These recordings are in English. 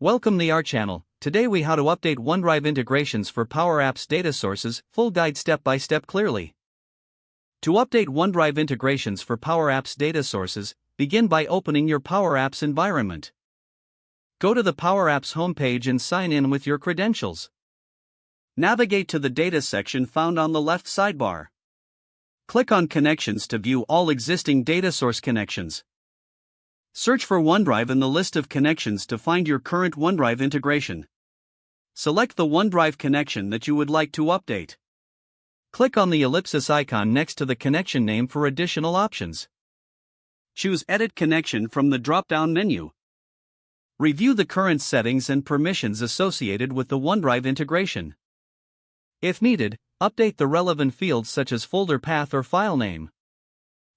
Welcome to our channel. Today we how to update OneDrive integrations for Power Apps data sources, full guide step by step clearly. To update OneDrive integrations for Power Apps data sources, begin by opening your Power Apps environment. Go to the Power Apps homepage and sign in with your credentials. Navigate to the Data section found on the left sidebar. Click on Connections to view all existing data source connections. Search for OneDrive in the list of connections to find your current OneDrive integration. Select the OneDrive connection that you would like to update. Click on the ellipsis icon next to the connection name for additional options. Choose Edit Connection from the drop-down menu. Review the current settings and permissions associated with the OneDrive integration. If needed, update the relevant fields such as folder path or file name.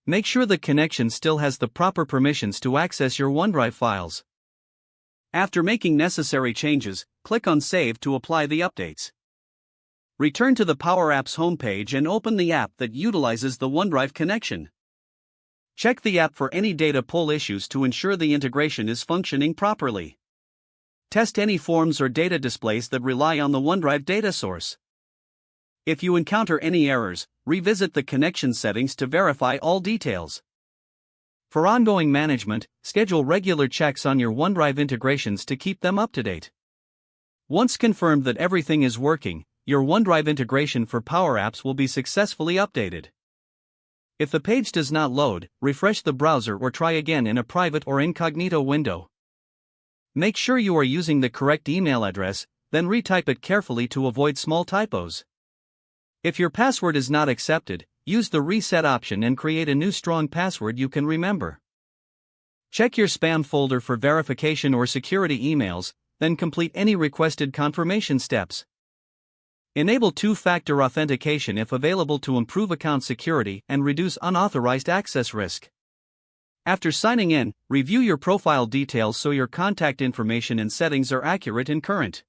Make sure the connection still has the proper permissions to access your OneDrive files. After making necessary changes, click on Save to apply the updates. Return to the Power Apps homepage and open the app that utilizes the OneDrive connection. Check the app for any data pull issues to ensure the integration is functioning properly. Test any forms or data displays that rely on the OneDrive data source. If you encounter any errors, revisit the connection settings to verify all details. For ongoing management, schedule regular checks on your OneDrive integrations to keep them up to date. Once confirmed that everything is working, your OneDrive integration for Power Apps will be successfully updated. If the page does not load, refresh the browser or try again in a private or incognito window. Make sure you are using the correct email address, then retype it carefully to avoid small typos. If your password is not accepted, use the reset option and create a new strong password you can remember. Check your spam folder for verification or security emails, then complete any requested confirmation steps. Enable two-factor authentication if available to improve account security and reduce unauthorized access risk. After signing in, review your profile details so your contact information and settings are accurate and current.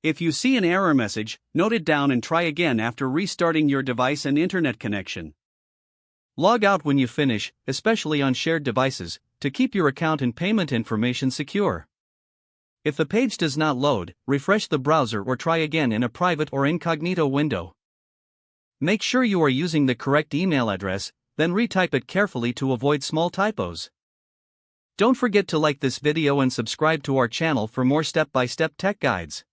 If you see an error message, note it down and try again after restarting your device and internet connection. Log out when you finish, especially on shared devices, to keep your account and payment information secure. If the page does not load, refresh the browser or try again in a private or incognito window. Make sure you are using the correct email address, then retype it carefully to avoid small typos. Don't forget to like this video and subscribe to our channel for more step-by-step tech guides.